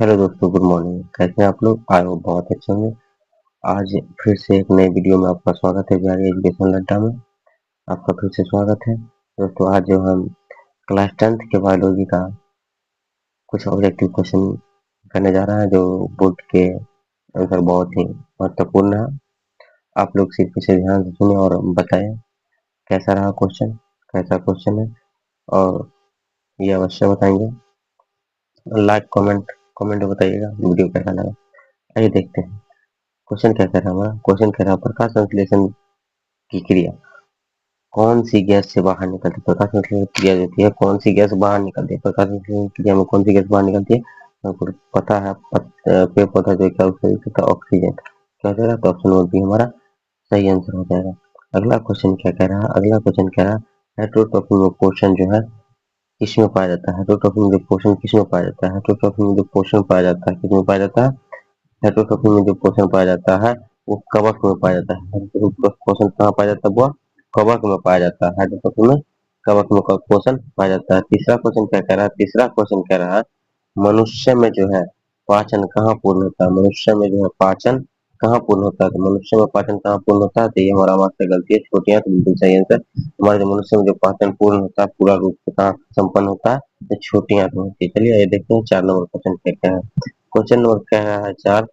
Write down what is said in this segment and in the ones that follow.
Hello दोस्तों, good morning. कैसे हैं आप लोग? आई होप बहुत अच्छे होंगे। आज फिर से एक नए वीडियो में आपका स्वागत है बिहारी एजुकेशन अड्डा में। आपका फिर से स्वागत है दोस्तों। आज जो हम क्लास 10th के बायोलॉजी का कुछ ऑब्जेक्टिव क्वेश्चन करने जा रहे हैं, जो बोर्ड के आंसर बहुत ही महत्वपूर्ण है। आप लोग सिर्फ इसे ध्यान से सुने और बताएं कैसा रहा क्वेश्चन, कैसा क्वेश्चन है, और ये अवश्य बताएंगे। लाइक कमेंट कमेंट बताइएगा वीडियो कैसा लगा। आइए देखते हैं क्वेश्चन क्या कह रहा है हमारा। क्वेश्चन कह रहा है प्रकाश संश्लेषण की क्रिया कौन सी गैस से बाहर निकलती है। प्रकाश संश्लेषण क्रिया जो होती है, कौन सी गैस बाहर निकलती है। प्रकाश संश्लेषण क्रिया में कौन सी गैस बाहर निकलती है? आपको पता है, पेड़ पौधा जो क्या उसका ऑक्सीजन क्या कह रहा है, तो ऑप्शन नंबर बी हमारा सही आंसर हो जाएगा। अगला क्वेश्चन क्या कह रहा है? अगला क्वेश्चन कह रहा है हेट्रोट्रॉपी में पोषण जो है किसमें पाया जाता है। हेट्रोट्रॉपी में जो पोषण किसमें पाया जाता है? हेट्रोट्रॉपी में जो पोषण पाया जाता है किसमें पाया जाता है? हेट्रोट्रॉपी में जो पोषण पाया जाता है वो कवक में पाया जाता है। पोषण कहाँ पाया जाता है? वो कवक में पाया जाता है। हेट्रोट्रॉपी में कवक में पोषण पाया जाता है। तीसरा क्वेश्चन क्या कह रहा है? तीसरा क्वेश्चन कह रहा है मनुष्य में जो है पाचन कहाँ पूर्ण होता है। मनुष्य में जो है पाचन कहाँ पूर्ण होता है? तो मनुष्य में पाचन कहाँ पूर्ण होता है? तो ये हमारा मास्टर गलती है, छोटियां तो बिल्कुल सही आंसर। हमारे जो मनुष्य में जो पाचन पूर्ण होता है पूरा रूप से कहाँ संपन्न होता है? तो छोटियां तो होती है। चलिए ये देखते हैं 4 नंबर क्वेश्चन क्या क्या है। क्वेश्चन नंबर कह रहा है 4।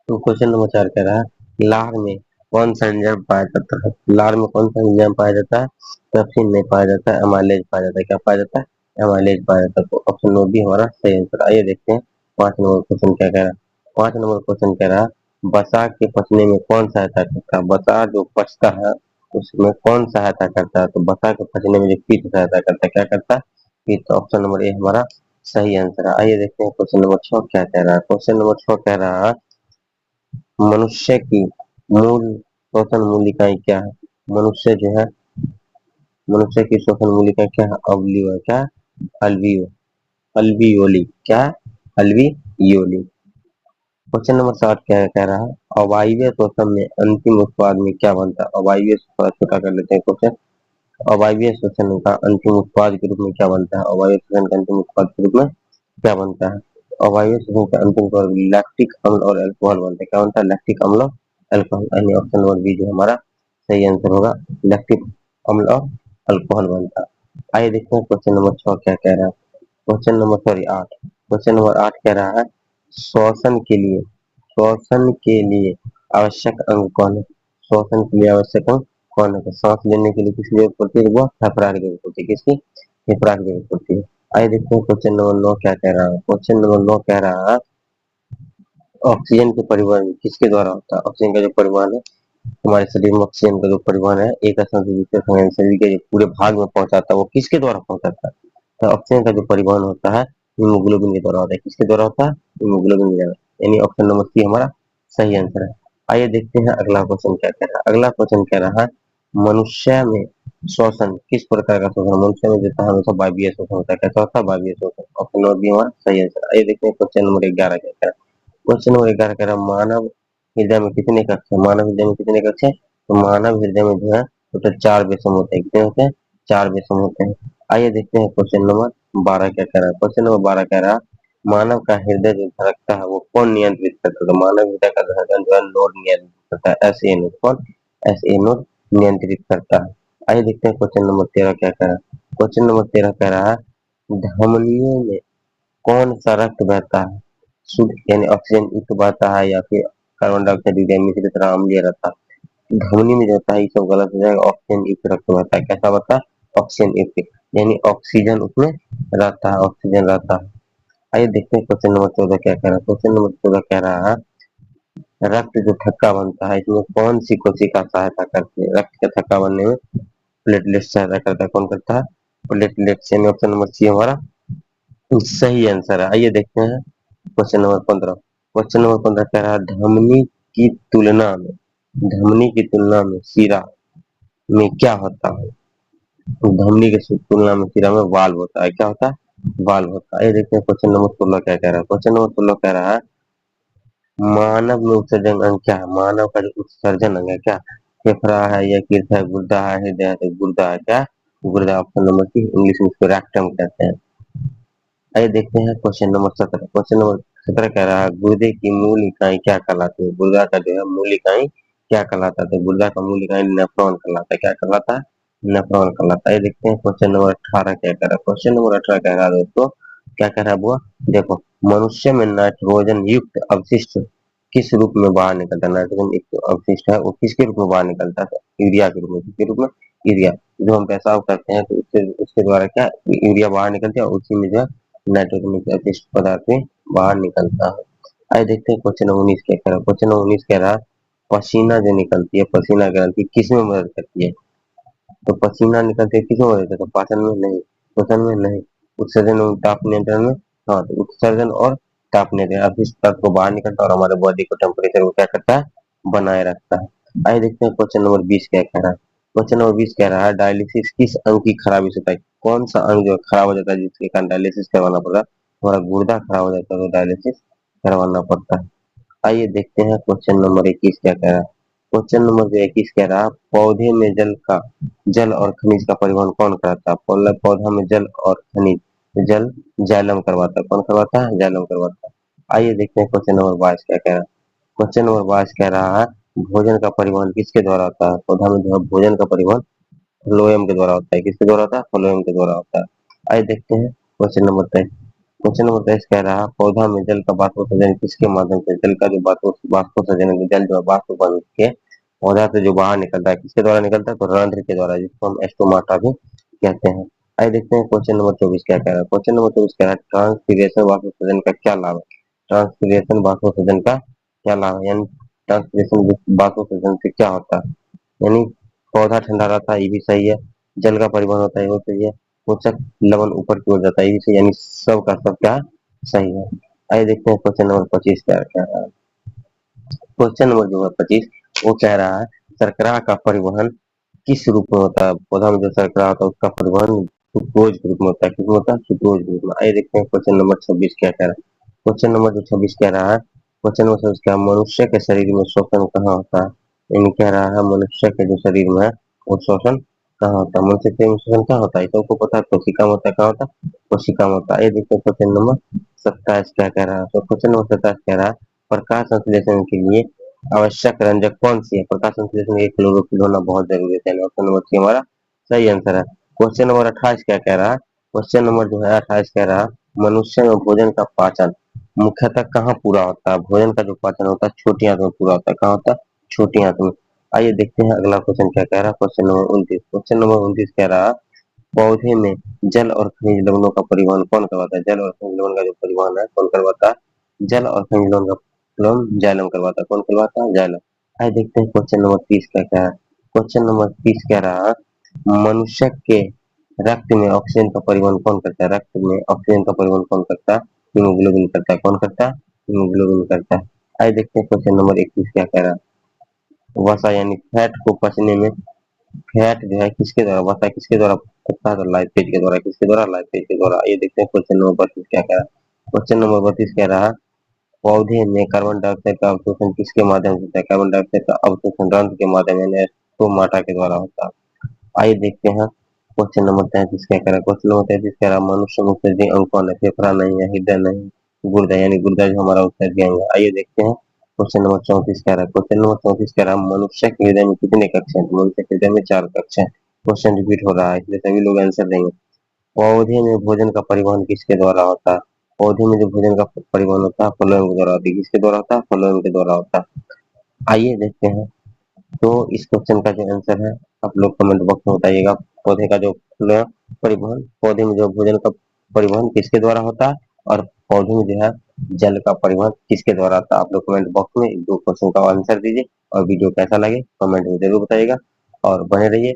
तो क्वेश्चन नंबर 4 कह रहा है लार में कौन सा एंजाइम पाया जाता है। लार में कौन सा एंजाइम पाया जाता है? पेप्सिन नहीं पाया जाता है, एमाइलेज पाया जाता है। क्या पाया जाता है? एमाइलेज पाया जाता है। तो ऑप्शन नंबर बी हमारा सही आंसर। आइए देखते हैं 5 नंबर क्वेश्चन क्या कह रहा है। 5 नंबर क्वेश्चन कह रहा है बसा के पचने में कौन सहायता करता है। बसा जो पचता है उसमें कौन सहायता करता है? तो बसा के पचने में जो पित्त सहायता करता है, क्या करता है? पित्त। ऑप्शन नंबर ए हमारा सही आंसर है। आइए देखते हैं क्वेश्चन नंबर 6 क्या कह रहा है। क्वेश्चन नंबर 6 कह रहा है मनुष्य की मूल श्वसन मूलिकाएं क्या है। मनुष्य जो है, मनुष्य की श्वसन मूलिका क्या है? अवलियो है। क्या? अल्वियो, अल्वियोली। क्या? अल्वियोली। क्वेश्चन नंबर 7 क्या कह रहा है अवायवीय श्वसन में अंतिम उत्पाद में क्या बनता है। अवायवीय थोड़ा छोटा कर लेते हैं क्वेश्चन। अवायवीय श्वसन का अंतिम उत्पाद के रूप में क्या बनता है? अवायवीय श्वसन का अंतिम उत्पाद के रूप में क्या बनता है? अवायवीय श्वसन का अंतिम उत्पाद लैक्टिक अम्ल और अल्कोहल बनता है। क्या बनता है? लैक्टिक अम्ल और अल्कोहल। यानी ऑप्शन नंबर बी जो हमारा सही आंसर होगा, लैक्टिक अम्ल और अल्कोहल बनता है। आइए देखते हैं क्वेश्चन नंबर 6 क्या कह रहा है। Question number sorry 8। Question number 8 कह रहा है श्वसन के लिए, श्वसन के लिए आवश्यक अंग कौन है। श्वसन के लिए आवश्यक अंग कौन है? तो सांस लेने के लिए किसकी जरूरत पड़ती है? वो फेफड़ा की जरूरत पड़ती है। किसकी? फेफड़ा की जरूरत पड़ती है। आइए देखते हैं क्वेश्चन नंबर 9 क्या कह रहा है। क्वेश्चन नंबर 9 कह रहा है ऑक्सीजन के परिवहन किसके द्वारा होता है। ऑक्सीजन का जो परिवहन है हमारे शरीर में, ऑक्सीजन का जो परिवहन है एक स्थान से दूसरे स्थान शरीर के जो पूरे भाग में पहुंचाता है वो किसके द्वारा पहुंचाता है? तो ऑक्सीजन का जो परिवहन होता है हीमोग्लोबिन के द्वारा होता है। किसके द्वारा होता है? हीमोग्लोबिन के द्वारा। यानी ऑप्शन नंबर सी हमारा सही आंसर है। आइए देखते हैं अगला क्वेश्चन क्या कह रहा है। अगला क्वेश्चन कह रहा है मनुष्य में श्वसन किस प्रकार का श्वसन। मनुष्य में जो हमेशा वायवीय श्वसन होता है। कैसा होता है? वायवीय श्वसन। ऑप्शन नंबर बी हमारा सही आंसर। आइए देखते हैं क्वेश्चन नंबर 11 क्या कह रहा है। क्वेश्चन नंबर 11 कह रहा है मानव हृदय में कितने कक्ष है। मानव हृदय में कितने कक्ष है? तो मानव हृदय में जो है टोटल 4 विषम होते हैं। कितने होते हैं? 4 विषम होते हैं। आइए देखते हैं क्वेश्चन नंबर 12 क्या कह रहा है। क्वेश्चन नंबर 12 कह रहा है मानव का हृदय जो धड़कता है वो कौन नियंत्रित करता है। तो मानव हृदय का धड़कन जो है नोड नियंत्रित करता है। SA node. कौन? एसए नोड नियंत्रित करता है। आइए देखते हैं क्वेश्चन नंबर 13 क्या कह रहा है। क्वेश्चन नंबर 13 कह रहा है धमनियों में कौन सा रक्त बहता है। शुद्ध यानी ऑक्सीजन युक्त बहता है या फिर कार्बन डाइऑक्साइड युक्त यानी मिश्रित तरह अम्लीय रहता है। ध्वनि में जो होता है ये सब गलत हो जाएगा। ऑक्सीजन युक्त रक्त बहता है। कैसा बहता है? ऑक्सीजन युक्त, यानी ऑक्सीजन उसमें रहता है, ऑक्सीजन रहता है। आइए देखते हैं क्वेश्चन नंबर 14 क्या कह रहा है। क्वेश्चन नंबर 14 कह रहा है रक्त जो थक्का बनता है इसमें कौन सी कोशिका सहायता करती है। रक्त का थक्का बनने में प्लेटलेट सहायता करता है। कौन करता है? प्लेटलेट। यानी ऑप्शन नंबर सी हमारा सही आंसर है। आइए देखते हैं क्वेश्चन नंबर 15। क्वेश्चन नंबर 15 कह रहा है की तुलना में धमनी की तुलना में शिरा में क्या होता है। धमनी की तुलना में शिरा में वाल्व होता है। क्या होता है? वाल्व होता है। ये देखते हैं क्वेश्चन नंबर 16 क्या कह रहा है। क्वेश्चन नंबर 16 कह रहा है मानव में उत्सर्जन अंग क्या है। मानव का जो उत्सर्जन अंग है क्या? फेफड़ा है, यकृत है, गुर्दा है, हृदय है। तो गुर्दा है। क्या? गुर्दा। ऑप्शन नंबर सी इंग्लिश में इसको रेक्टम कहते हैं। आइए देखते हैं क्वेश्चन नंबर 17। क्वेश्चन नंबर 17 कह रहा है गुर्दे की मूल इकाई क्या कहलाती है। गुर्दा का जो है मूल इकाई क्या कहलाता है। तो गुर्दा का मूल इकाई नेफ्रॉन कहलाता है। क्या कहलाता है? नेफ्रॉन कहलाता है। देखते हैं क्वेश्चन नंबर 18 क्या कह रहा है। क्वेश्चन नंबर 18 कह रहा है दोस्तों, क्या कह रहा है बुआ, देखो, मनुष्य में नाइट्रोजन युक्त अवशिष्ट किस रूप में बाहर निकलता है। नाइट्रोजन युक्त अवशिष्ट है वो किसके रूप में बाहर निकलता है? यूरिया के रूप में। किसके रूप में? यूरिया। जो हम पेशाब करते हैं तो उसके द्वारा क्या यूरिया बाहर निकलती है और उसी में जो है नाइट्रोजन युक्त अवशिष्ट पदार्थ में बाहर निकलता है। आइए देखते हैं क्वेश्चन नंबर 19 क्या कह रहा है। क्वेश्चन नंबर 19 कह रहा है पसीना जो निकलती है, पसीना ग्रंथि किसमें मदद करती है। तो पसीना निकलते किस में होता है? तो पाचन में नहीं, श्वसन में नहीं, उत्सर्जन और ताप नियंत्रण में। हाँ, तो उत्सर्जन और ताप नियंत्रण अपशिष्ट तत्व को बाहर निकलता है और हमारे बॉडी को टेम्परेचर को क्या करता है? बनाए रखता है। आइए देखते हैं क्वेश्चन नंबर 20 क्या कह रहा है। क्वेश्चन नंबर 20 कह रहा है डायलिसिस किस अंग की खराबी से होता है। कौन सा अंग जो खराब हो जाता है जिसके कारण डायलिसिस करवाना पड़ता है। हमारा गुर्दा खराब हो जाता है तो डायलिसिस करवाना पड़ता है। आइए देखते हैं क्वेश्चन नंबर 21 क्या कह रहा है। क्वेश्चन नंबर जो 21 कह रहा है पौधे में जल और खनिज का परिवहन कौन कराता है। पौधा में जल और खनिज, जल जाइलम करवाता है। कौन करवाता है? जाइलम करवाता है। आइए देखते हैं क्वेश्चन नंबर 22 क्या कह रहा है। क्वेश्चन नंबर 22 कह रहा है भोजन का परिवहन किसके द्वारा होता है। पौधा में जो है भोजन का परिवहन फ्लोएम के द्वारा होता है। किसके द्वारा होता है? फ्लोएम के द्वारा होता है। आइए देखते हैं क्वेश्चन नंबर 23। क्वेश्चन नंबर 23 कह रहा है पौधा में जल का बाष्पोत्सर्जन किसके माध्यम से। जल का जो बाष्पोत्सर्जन है, जल जो है बाष्प बन के पौधा से जो बाहर निकलता है किसके द्वारा निकलता है? तो रंध्र के द्वारा, जिसको हम एस्टोमाटा भी कहते हैं। आइए देखते हैं क्वेश्चन नंबर 24 क्या कह रहा है। क्वेश्चन नंबर 24 कह रहा है ट्रांसपीरेशन बाष्पोत्सर्जन का क्या लाभ है। ट्रांसपीरेशन बाष्पोत्सर्जन का क्या लाभ है, यानी ट्रांसपीरेशन बाष्पोत्सर्जन से क्या होता है। यानी पौधा ठंडा रहता है, ये भी सही है। जल का परिवहन होता है, वो सही है। पोषक लवण ऊपर की ओर जाता है, ये भी सही, यानी सब का सब क्या सही है। आइए देखते हैं क्वेश्चन नंबर 25 क्या कह रहा है। क्वेश्चन नंबर जो है 25 वो कह रहा है शर्करा का परिवहन किस रूप में होता है। पौधा में जो शर्करा होता है उसका परिवहन सुक्रोज के रूप में होता है। किस में होता है? सुक्रोज के रूप में। आइए देखते हैं क्वेश्चन नंबर 26 क्या कह रहा है। क्वेश्चन नंबर जो 26 कह रहा है, क्वेश्चन नंबर 26 क्या है, मनुष्य के शरीर में श्वसन कहाँ होता है। यानी कह रहा है मनुष्य के जो शरीर में है वो श्वसन कहाँ होता है। मनुष्य के श्वसन कहाँ होता है, सबको पता है, कोशिका में होता है। कहाँ होता है? कोशिका में होता है। ये देखते हैं क्वेश्चन नंबर 27 क्या कह रहा है। तो क्वेश्चन नंबर 27 कह रहा है प्रकाश संश्लेषण के लिए आवश्यक रंजक कौन सी है। प्रकाश संश्लेषण के लिए क्लोरोफिल होना बहुत जरूरी है। ऑप्शन नंबर सी हमारा सही आंसर है। क्वेश्चन नंबर 28 क्या कह रहा है। क्वेश्चन नंबर जो है 28 कह रहा है मनुष्य में भोजन का पाचन मुख्यतः कहाँ पूरा होता है। भोजन का जो पाचन होता है छोटी आंत में पूरा होता है। कहाँ होता है? छोटी आंत में। आइए देखते हैं अगला क्वेश्चन क्या कह रहा है। Question number 29। क्वेश्चन नंबर 29 कह रहा है पौधे में जल और खनिज लवणों का परिवहन कौन करवाता है। जल और खनिज लवण का जो परिवहन है कौन करवाता है? जल और खनिज लवण का जाइलम करवाता है। कौन करवाता है? जाइलम। आइए देखते हैं क्वेश्चन नंबर 30 क्या कह रहा है। क्वेश्चन नंबर 30 कह रहा है मनुष्य के रक्त में ऑक्सीजन का परिवहन कौन करता है। रक्त में ऑक्सीजन का परिवहन कौन करता है? हीमोग्लोबिन करता है। कौन करता है? हीमोग्लोबिन करता है। आइए देखते हैं क्वेश्चन नंबर 21 क्या कह रहा है। वसा यानी फैट को पचने में फैट जो है किसके द्वारा, वसा किसके द्वारा पचता है? तो लाइपेज के द्वारा। किसके द्वारा? लाइपेज के द्वारा। ये देखते हैं क्वेश्चन नंबर 32 क्या कह रहा है। क्वेश्चन नंबर 32 कह रहा है पौधे में कार्बन डाइऑक्साइड का अवशोषण किसके माध्यम से होता है। कार्बन डाइऑक्साइड का अवशोषण रंध्र के माध्यम यानी स्टोमाटा के द्वारा होता है। आइए देखते हैं क्वेश्चन नंबर 33 क्या कह रहा है। क्वेश्चन नंबर 33 कह रहा है मनुष्य में उत्सर्जनीय अंग कौन है। फेफड़ा नहीं है, हृदय नहीं, गुर्दा, यानी गुर्दा जो हमारा उत्सर्जनीय अंग है। आइए देखते हैं क्वेश्चन नंबर 34 कह रहा है। क्वेश्चन नंबर 34 कह रहा है मनुष्य के हृदय में कितने कक्ष हैं। मनुष्य के हृदय में 4 कक्ष हैं। क्वेश्चन रिपीट हो रहा है इसलिए सभी लोग आंसर देंगे। पौधे में भोजन का परिवहन किसके द्वारा होता है। पौधे में जो भोजन का परिवहन होता है फ्लोएम के द्वारा होता है। किसके द्वारा होता है? फ्लोएम के द्वारा होता है। आइए देखते हैं तो इस क्वेश्चन का जो आंसर है आप लोग कमेंट बॉक्स में बताइएगा। पौधे का जो परिवहन, पौधे में जो भोजन का परिवहन किसके द्वारा होता है और पौधे में जो है जल का परिवहन किसके द्वारा होता है। आप लोग कमेंट बॉक्स में इन 2 क्वेश्चन का आंसर दीजिए और वीडियो कैसा लगे कमेंट में जरूर बताइएगा और बने रहिए।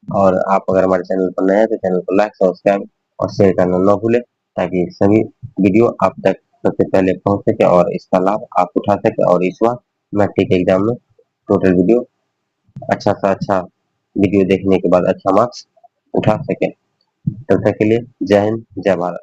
और आप अगर हमारे चैनल पर नए हैं तो चैनल को लाइक, सब्सक्राइब और शेयर करना न भूलें ताकि सभी वीडियो आप तक सबसे पहले पहुंच सके और इसका लाभ आप उठा सके और इस बार मैट्रिक एग्जाम में टोटल वीडियो अच्छा सा अच्छा वीडियो देखने के बाद अच्छा मार्क्स उठा सके। तब तक के लिए जय हिंद, जय भारत।